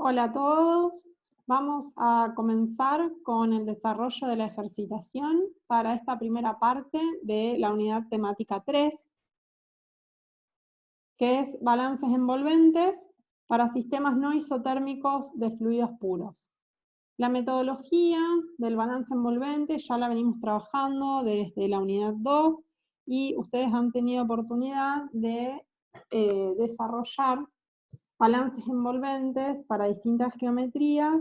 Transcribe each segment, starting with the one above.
Hola a todos. Vamos a comenzar con el desarrollo de la ejercitación para esta primera parte de la unidad temática 3, que es balances envolventes para sistemas no isotérmicos de fluidos puros. La metodología del balance envolvente ya la venimos trabajando desde la unidad 2 y ustedes han tenido oportunidad de desarrollar balances envolventes para distintas geometrías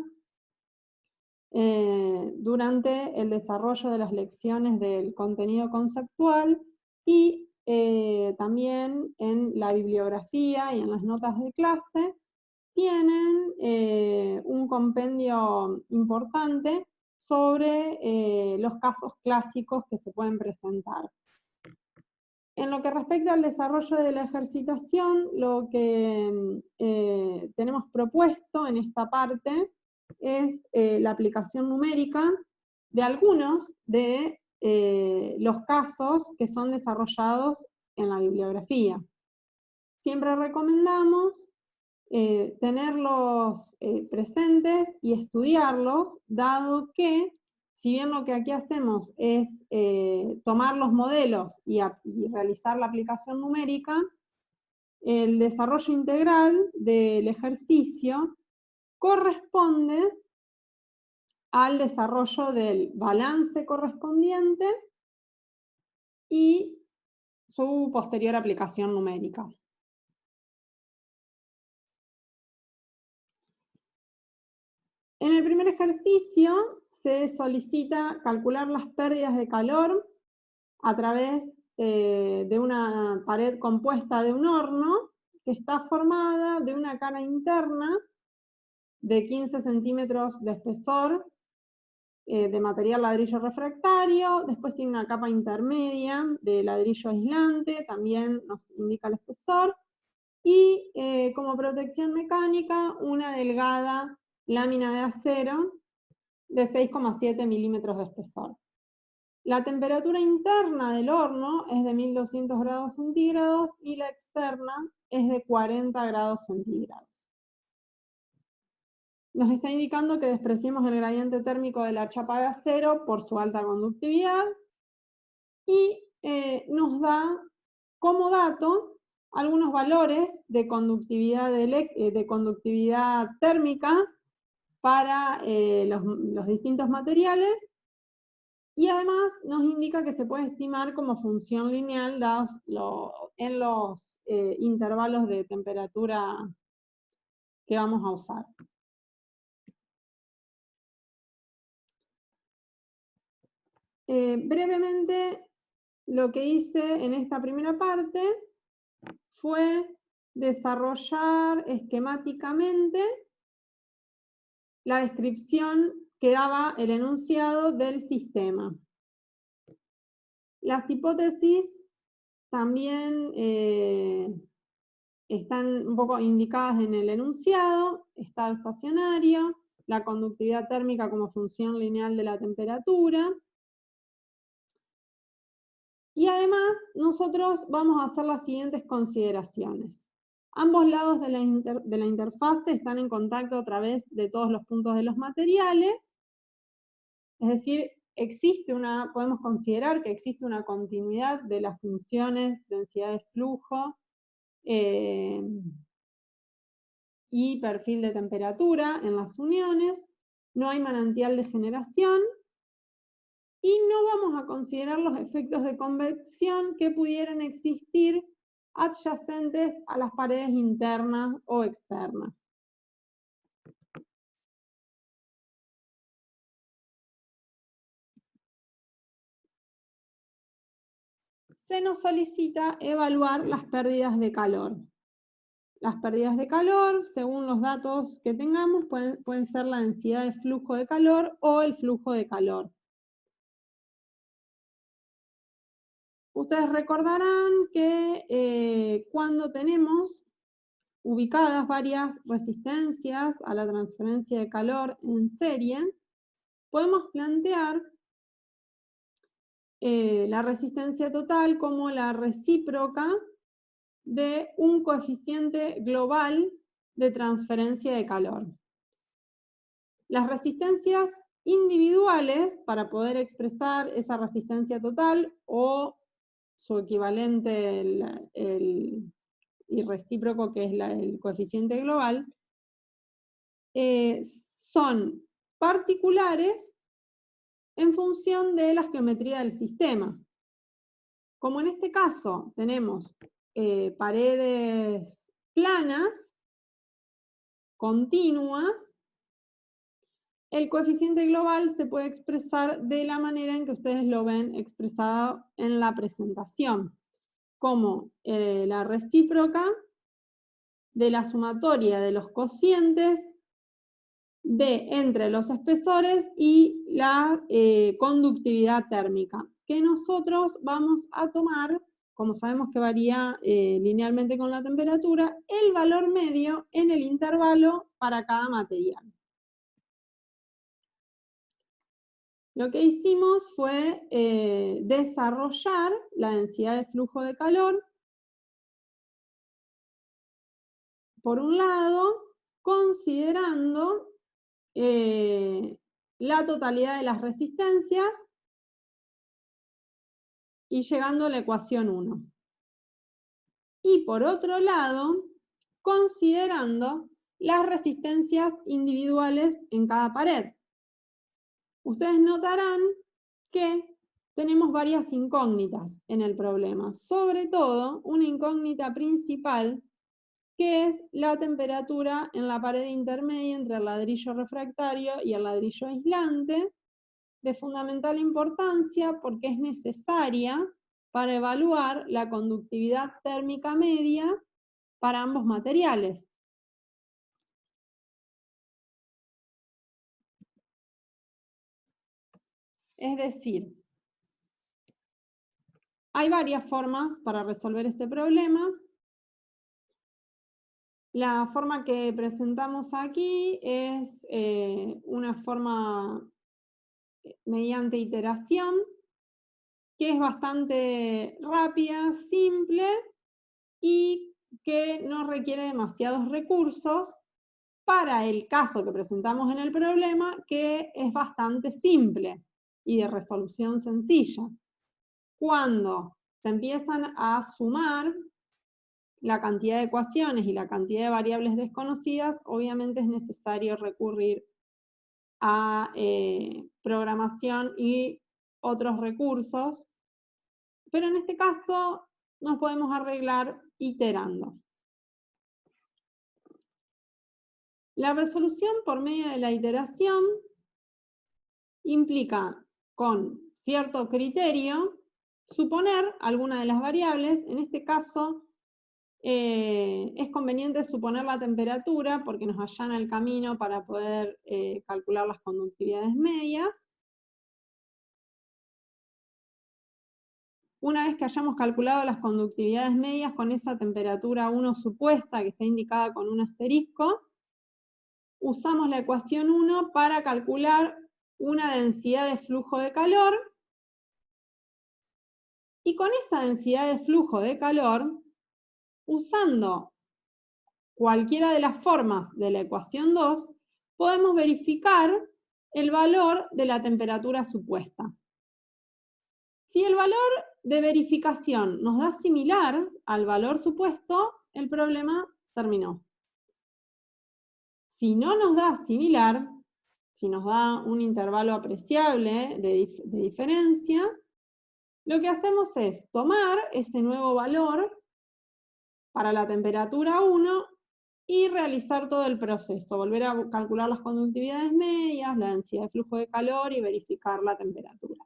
durante el desarrollo de las lecciones del contenido conceptual y también en la bibliografía y en las notas de clase tienen un compendio importante sobre los casos clásicos que se pueden presentar. En lo que respecta al desarrollo de la ejercitación, lo que tenemos propuesto en esta parte es la aplicación numérica de algunos de los casos que son desarrollados en la bibliografía. Siempre recomendamos tenerlos presentes y estudiarlos, dado que si bien lo que aquí hacemos es tomar los modelos y realizar la aplicación numérica, el desarrollo integral del ejercicio corresponde al desarrollo del balance correspondiente y su posterior aplicación numérica. En el primer ejercicio se solicita calcular las pérdidas de calor a través de una pared compuesta de un horno que está formada de una cara interna de 15 centímetros de espesor de material ladrillo refractario, después tiene una capa intermedia de ladrillo aislante, también nos indica el espesor, y como protección mecánica una delgada lámina de acero de 6,7 milímetros de espesor. La temperatura interna del horno es de 1200 grados centígrados y la externa es de 40 grados centígrados. Nos está indicando que despreciemos el gradiente térmico de la chapa de acero por su alta conductividad y nos da como dato algunos valores de conductividad, térmica para los distintos materiales, y además nos indica que se puede estimar como función lineal dados en los intervalos de temperatura que vamos a usar. Brevemente, lo que hice en esta primera parte fue desarrollar esquemáticamente la descripción que daba el enunciado del sistema. Las hipótesis también están un poco indicadas en el enunciado: estado estacionario, la conductividad térmica como función lineal de la temperatura. Y además, nosotros vamos a hacer las siguientes consideraciones. Ambos lados de la interfase están en contacto a través de todos los puntos de los materiales, es decir, podemos considerar que existe una continuidad de las funciones densidad de flujo y perfil de temperatura en las uniones, no hay manantial de generación, y no vamos a considerar los efectos de convección que pudieran existir adyacentes a las paredes internas o externas. Se nos solicita evaluar las pérdidas de calor. Las pérdidas de calor, según los datos que tengamos, pueden ser la densidad de flujo de calor o el flujo de calor. Ustedes recordarán que cuando tenemos ubicadas varias resistencias a la transferencia de calor en serie, podemos plantear la resistencia total como la recíproca de un coeficiente global de transferencia de calor. las resistencias individuales para poder expresar esa resistencia total o su equivalente, y recíproco, que es el coeficiente global, son particulares en función de la geometría del sistema. Como en este caso tenemos paredes planas, continuas, el coeficiente global se puede expresar de la manera en que ustedes lo ven expresado en la presentación, como la recíproca de la sumatoria de los cocientes entre los espesores y la conductividad térmica, que nosotros vamos a tomar, como sabemos que varía linealmente con la temperatura, el valor medio en el intervalo para cada material. Lo que hicimos fue desarrollar la densidad de flujo de calor, por un lado, considerando la totalidad de las resistencias y llegando a la ecuación 1. Y por otro lado, considerando las resistencias individuales en cada pared. Ustedes notarán que tenemos varias incógnitas en el problema, sobre todo una incógnita principal, que es la temperatura en la pared intermedia entre el ladrillo refractario y el ladrillo aislante, de fundamental importancia porque es necesaria para evaluar la conductividad térmica media para ambos materiales. Es decir, hay varias formas para resolver este problema. La forma que presentamos aquí es una forma mediante iteración, que es bastante rápida, simple y que no requiere demasiados recursos para el caso que presentamos en el problema, que es bastante simple y de resolución sencilla. Cuando se empiezan a sumar la cantidad de ecuaciones y la cantidad de variables desconocidas, obviamente es necesario recurrir a programación y otros recursos, pero en este caso nos podemos arreglar iterando. La resolución por medio de la iteración implica, con cierto criterio, suponer alguna de las variables. En este caso es conveniente suponer la temperatura porque nos allana el camino para poder calcular las conductividades medias. Una vez que hayamos calculado las conductividades medias con esa temperatura 1 supuesta, que está indicada con un asterisco, usamos la ecuación 1 para calcular una densidad de flujo de calor, y con esa densidad de flujo de calor, usando cualquiera de las formas de la ecuación 2, podemos verificar el valor de la temperatura supuesta. Si el valor de verificación nos da similar al valor supuesto, el problema terminó. Si no nos da similar, si nos da un intervalo apreciable de diferencia, lo que hacemos es tomar ese nuevo valor para la temperatura 1 y realizar todo el proceso, volver a calcular las conductividades medias, la densidad de flujo de calor y verificar la temperatura.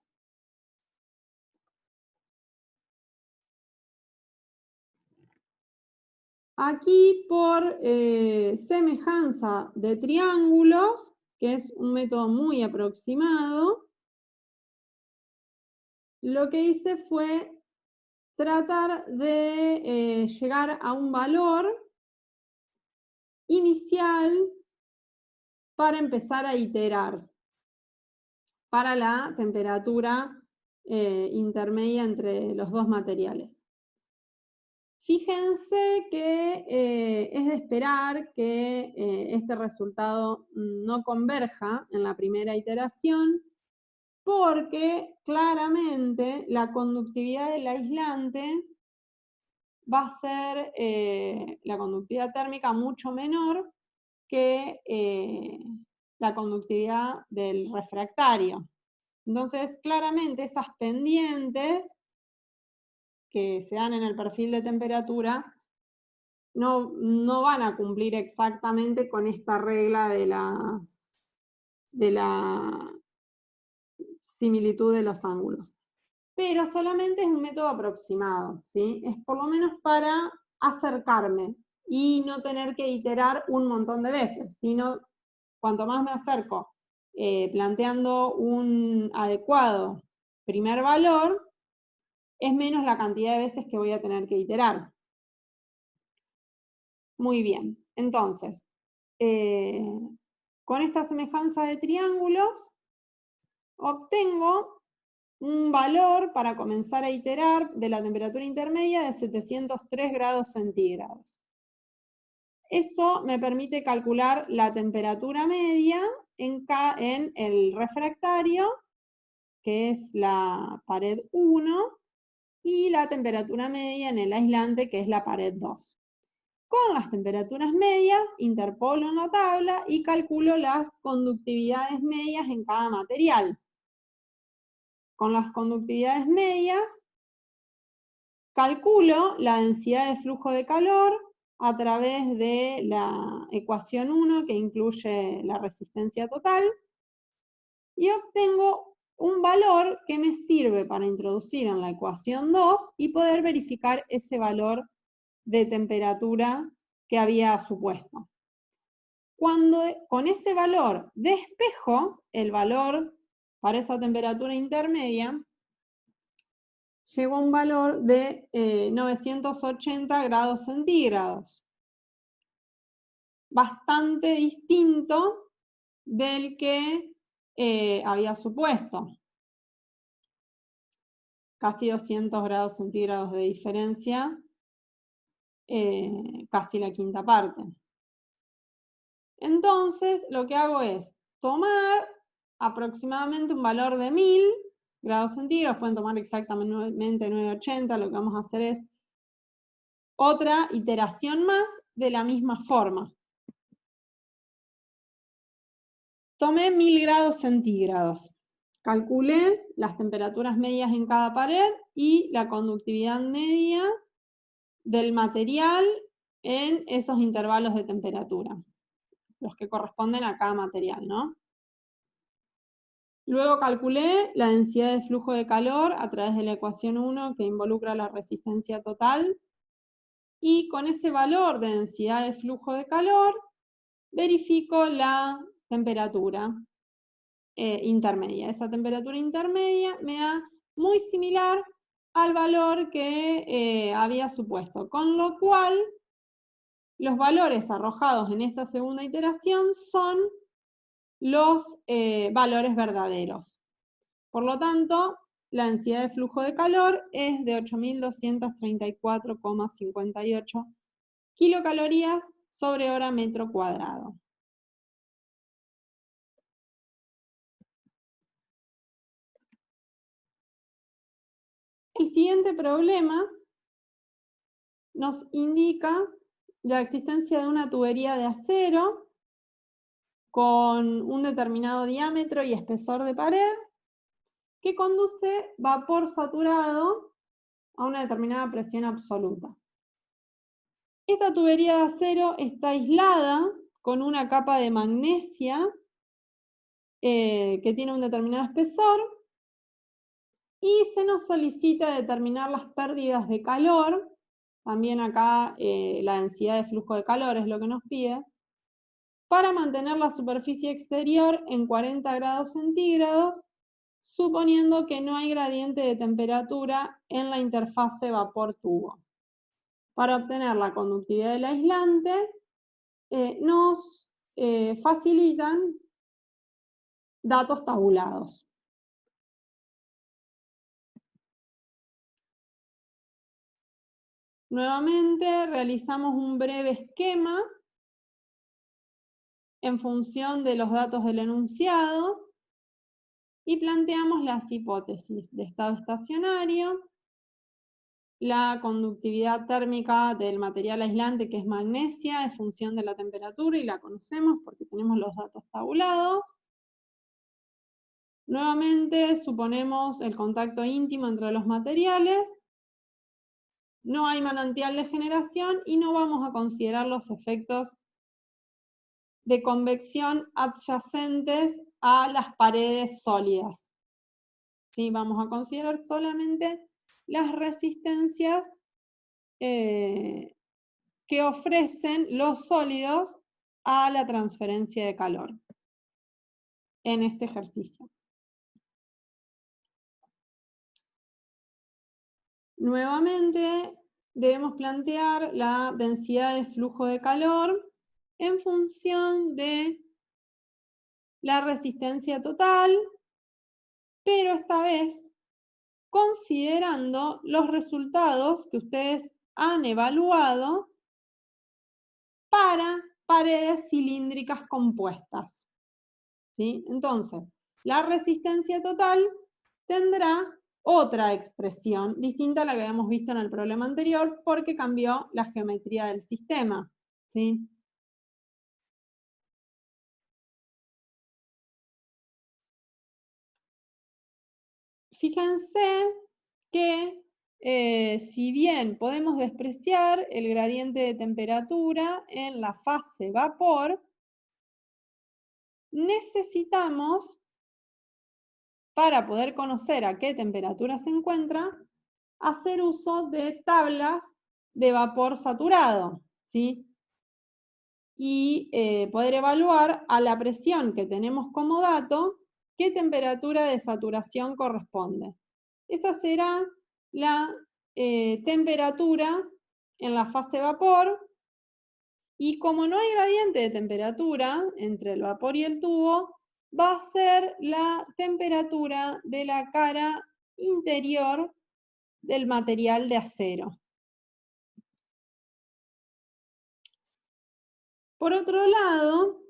Aquí, por semejanza de triángulos, que es un método muy aproximado, lo que hice fue tratar de llegar a un valor inicial para empezar a iterar para la temperatura intermedia entre los dos materiales. Fíjense que es de esperar que este resultado no converja en la primera iteración, porque claramente la conductividad del aislante va a ser la conductividad térmica mucho menor que la conductividad del refractario. Entonces, claramente esas pendientes que se dan en el perfil de temperatura no van a cumplir exactamente con esta regla de la similitud de los ángulos. Pero solamente es un método aproximado, ¿sí? Es por lo menos para acercarme y no tener que iterar un montón de veces, sino cuanto más me acerco planteando un adecuado primer valor, es menos la cantidad de veces que voy a tener que iterar. Muy bien, entonces, con esta semejanza de triángulos, obtengo un valor para comenzar a iterar de la temperatura intermedia de 703 grados centígrados. Eso me permite calcular la temperatura media en el refractario, que es la pared 1, y la temperatura media en el aislante, que es la pared 2. Con las temperaturas medias, interpolo en la tabla y calculo las conductividades medias en cada material. Con las conductividades medias, calculo la densidad de flujo de calor a través de la ecuación 1, que incluye la resistencia total, y obtengo un valor que me sirve para introducir en la ecuación 2 y poder verificar ese valor de temperatura que había supuesto. Cuando con ese valor despejo el valor para esa temperatura intermedia, llegó a un valor de 980 grados centígrados. Bastante distinto del que había supuesto. Casi 200 grados centígrados de diferencia, casi la quinta parte. Entonces, lo que hago es tomar aproximadamente un valor de 1000 grados centígrados, pueden tomar exactamente 980, lo que vamos a hacer es otra iteración más de la misma forma. Tomé 1000 grados centígrados, calculé las temperaturas medias en cada pared y la conductividad media del material en esos intervalos de temperatura, los que corresponden a cada material, ¿no? Luego calculé la densidad de flujo de calor a través de la ecuación 1 que involucra la resistencia total, y con ese valor de densidad de flujo de calor verifico la temperatura intermedia. Esa temperatura intermedia me da muy similar al valor que había supuesto, con lo cual los valores arrojados en esta segunda iteración son los valores verdaderos. Por lo tanto, la densidad de flujo de calor es de 8.234,58 kilocalorías sobre hora metro cuadrado. El siguiente problema nos indica la existencia de una tubería de acero con un determinado diámetro y espesor de pared que conduce vapor saturado a una determinada presión absoluta. Esta tubería de acero está aislada con una capa de magnesia que tiene un determinado espesor, y se nos solicita determinar las pérdidas de calor. También acá la densidad de flujo de calor es lo que nos pide, para mantener la superficie exterior en 40 grados centígrados, suponiendo que no hay gradiente de temperatura en la interfase vapor-tubo. Para obtener la conductividad del aislante, nos facilitan datos tabulados. Nuevamente realizamos un breve esquema en función de los datos del enunciado y planteamos las hipótesis de estado estacionario, la conductividad térmica del material aislante, que es magnesia, en función de la temperatura, y la conocemos porque tenemos los datos tabulados. Nuevamente suponemos el contacto íntimo entre los materiales, no hay manantial de generación y no vamos a considerar los efectos de convección adyacentes a las paredes sólidas. ¿Sí? Vamos a considerar solamente las resistencias que ofrecen los sólidos a la transferencia de calor en este ejercicio. Nuevamente debemos plantear la densidad de flujo de calor en función de la resistencia total, pero esta vez considerando los resultados que ustedes han evaluado para paredes cilíndricas compuestas. ¿Sí? Entonces, la resistencia total tendrá otra expresión distinta a la que habíamos visto en el problema anterior porque cambió la geometría del sistema. ¿Sí? Fíjense que si bien podemos despreciar el gradiente de temperatura en la fase vapor, necesitamos, para poder conocer a qué temperatura se encuentra, hacer uso de tablas de vapor saturado, ¿sí? Y poder evaluar a la presión que tenemos como dato qué temperatura de saturación corresponde. Esa será la temperatura en la fase vapor, y como no hay gradiente de temperatura entre el vapor y el tubo, va a ser la temperatura de la cara interior del material de acero. Por otro lado,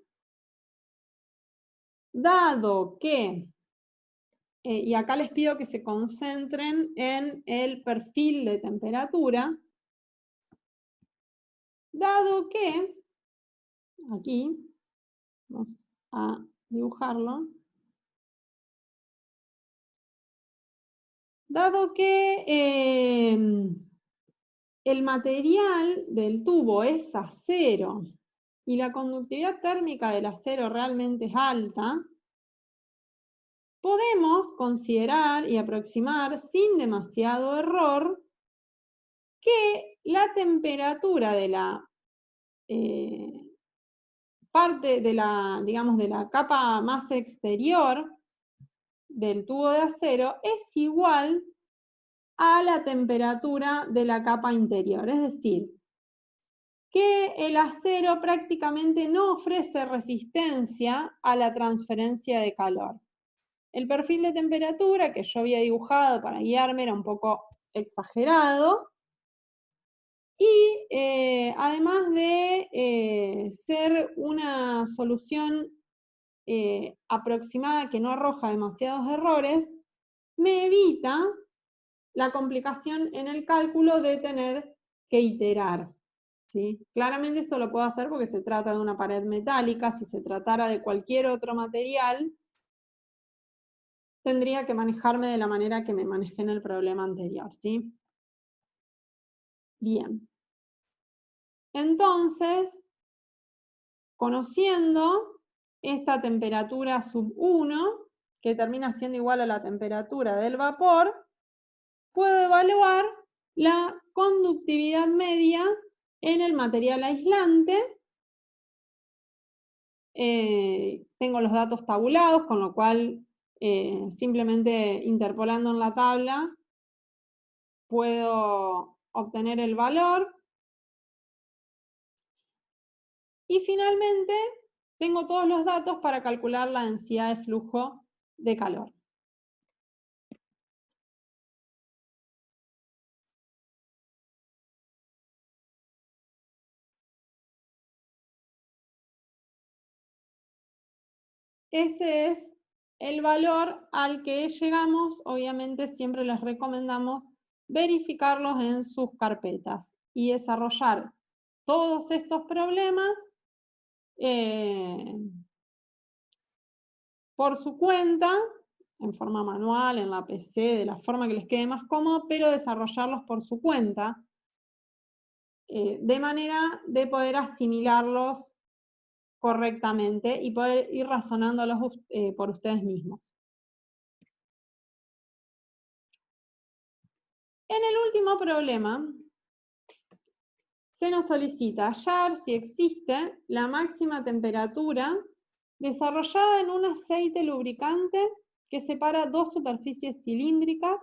dado que, y acá les pido que se concentren en el perfil de temperatura, dado que, aquí, vamos a dibujarlo, dado que el material del tubo es acero y la conductividad térmica del acero realmente es alta, podemos considerar y aproximar sin demasiado error que la temperatura de la parte de la, digamos, de la capa más exterior del tubo de acero es igual a la temperatura de la capa interior, es decir, que el acero prácticamente no ofrece resistencia a la transferencia de calor. El perfil de temperatura que yo había dibujado para guiarme era un poco exagerado y además de ser una solución aproximada que no arroja demasiados errores, me evita la complicación en el cálculo de tener que iterar. ¿Sí? Claramente esto lo puedo hacer porque se trata de una pared metálica. Si se tratara de cualquier otro material, tendría que manejarme de la manera que me manejé en el problema anterior, ¿sí? Bien. Entonces, conociendo esta temperatura sub 1, que termina siendo igual a la temperatura del vapor, puedo evaluar la conductividad media en el material aislante. Tengo los datos tabulados, con lo cual simplemente interpolando en la tabla puedo obtener el valor. Y finalmente tengo todos los datos para calcular la densidad de flujo de calor. ese es el valor al que llegamos. Obviamente siempre les recomendamos verificarlos en sus carpetas y desarrollar todos estos problemas por su cuenta, en forma manual, en la PC, de la forma que les quede más cómodo, pero desarrollarlos por su cuenta, de manera de poder asimilarlos correctamente y poder ir razonándolos por ustedes mismos. En el último problema, se nos solicita hallar si existe la máxima temperatura desarrollada en un aceite lubricante que separa dos superficies cilíndricas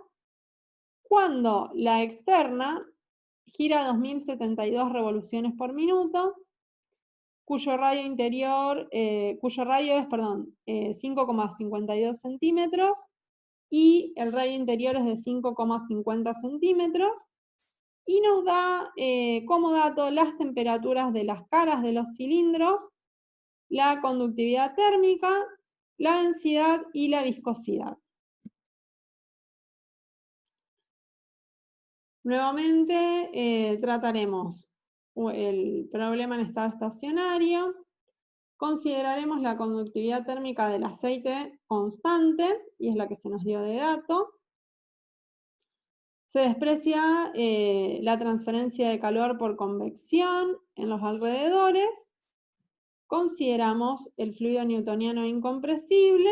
cuando la externa gira 2072 revoluciones por minuto, cuyo radio es 5,52 centímetros y el radio interior es de 5,50 centímetros, y nos da como dato las temperaturas de las caras de los cilindros, la conductividad térmica, la densidad y la viscosidad. Nuevamente trataremos el problema en estado estacionario, consideraremos la conductividad térmica del aceite constante, y es la que se nos dio de dato. Se desprecia la transferencia de calor por convección en los alrededores. Consideramos el fluido newtoniano incompresible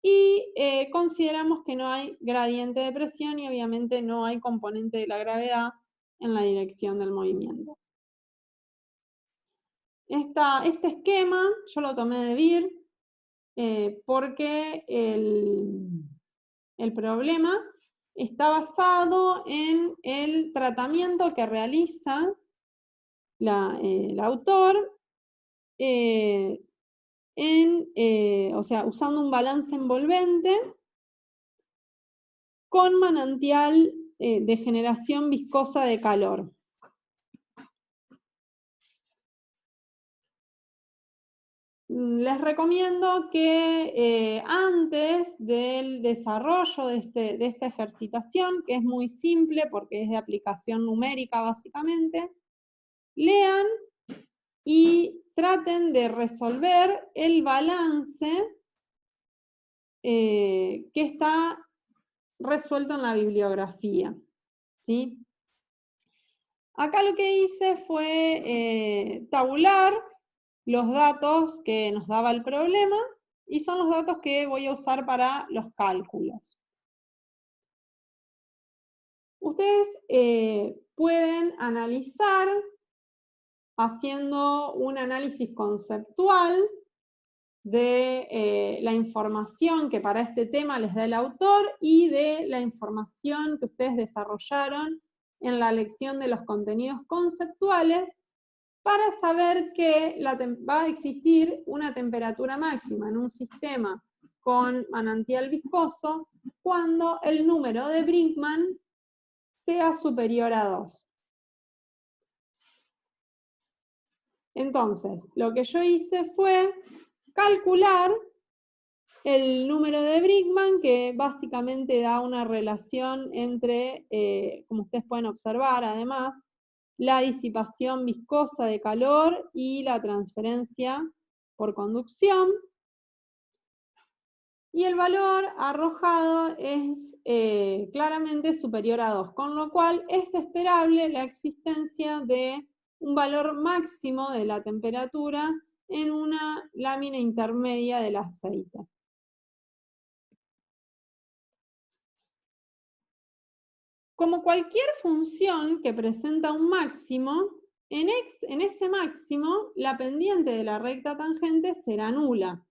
y consideramos que no hay gradiente de presión y obviamente no hay componente de la gravedad en la dirección del movimiento. Este esquema yo lo tomé de BIR porque el problema está basado en el tratamiento que realiza el autor usando un balance envolvente con manantial de generación viscosa de calor. Les recomiendo que antes del desarrollo de esta ejercitación, que es muy simple porque es de aplicación numérica básicamente, lean y traten de resolver el balance que está resuelto en la bibliografía, ¿sí? Acá lo que hice fue tabular los datos que nos daba el problema y son los datos que voy a usar para los cálculos. Ustedes pueden analizar haciendo un análisis conceptual de la información que para este tema les da el autor y de la información que ustedes desarrollaron en la lección de los contenidos conceptuales para saber que va a existir una temperatura máxima en un sistema con manantial viscoso cuando el número de Brinkmann sea superior a 2. Entonces, lo que yo hice fue calcular el número de Brinkmann, que básicamente da una relación entre, como ustedes pueden observar además, la disipación viscosa de calor y la transferencia por conducción. Y el valor arrojado es claramente superior a 2, con lo cual es esperable la existencia de un valor máximo de la temperatura en una lámina intermedia del aceite. Como cualquier función que presenta un máximo, en ese máximo la pendiente de la recta tangente será nula.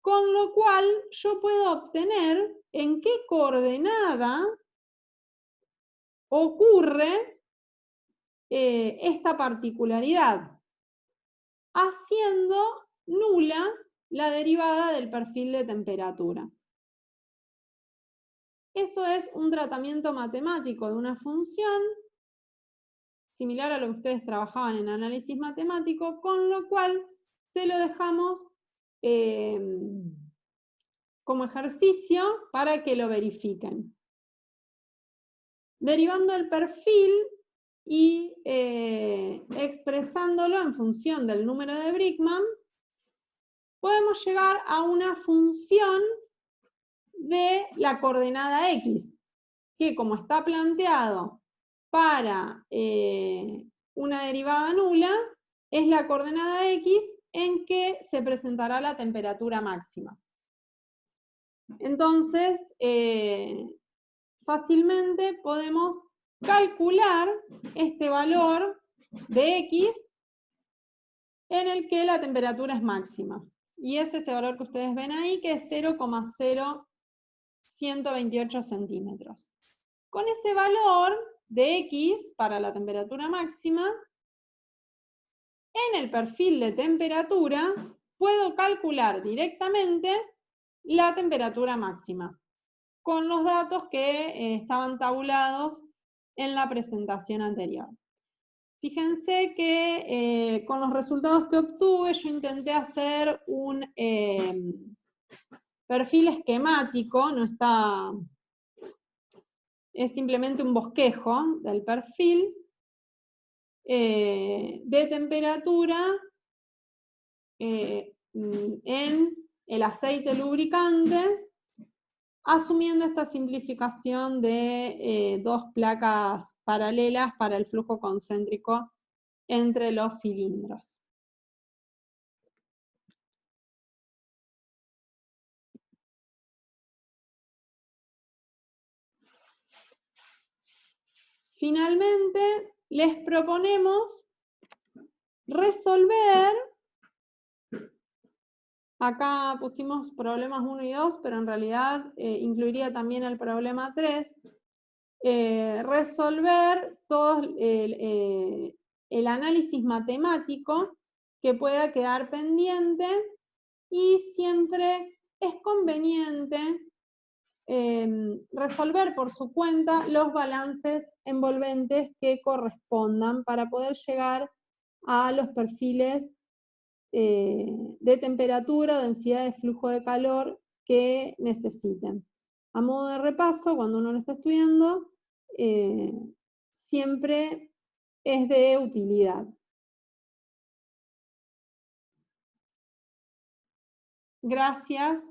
Con lo cual yo puedo obtener en qué coordenada ocurre esta particularidad, haciendo nula la derivada del perfil de temperatura. Eso es un tratamiento matemático de una función similar a lo que ustedes trabajaban en análisis matemático, con lo cual se lo dejamos como ejercicio para que lo verifiquen. Derivando el perfil y expresándolo en función del número de Brickman, podemos llegar a una función de la coordenada X, que como está planteado para una derivada nula, es la coordenada X en que se presentará la temperatura máxima. Entonces, fácilmente podemos calcular este valor de X en el que la temperatura es máxima. Y es ese valor que ustedes ven ahí, que es 0,0128 centímetros. Con ese valor de X para la temperatura máxima, en el perfil de temperatura puedo calcular directamente la temperatura máxima, con los datos que estaban tabulados en la presentación anterior. Fíjense que con los resultados que obtuve, yo intenté hacer un perfil esquemático, no está, es simplemente un bosquejo del perfil de temperatura en el aceite lubricante, asumiendo esta simplificación de dos placas paralelas para el flujo concéntrico entre los cilindros. Finalmente, les proponemos resolver, acá pusimos problemas 1 y 2, pero en realidad incluiría también el problema 3, resolver todo el análisis matemático que pueda quedar pendiente, y siempre es conveniente resolver por su cuenta los balances envolventes que correspondan para poder llegar a los perfiles de temperatura, densidad de flujo de calor que necesiten. A modo de repaso, cuando uno lo está estudiando, siempre es de utilidad. Gracias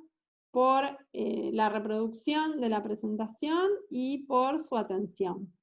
por la reproducción de la presentación y por su atención.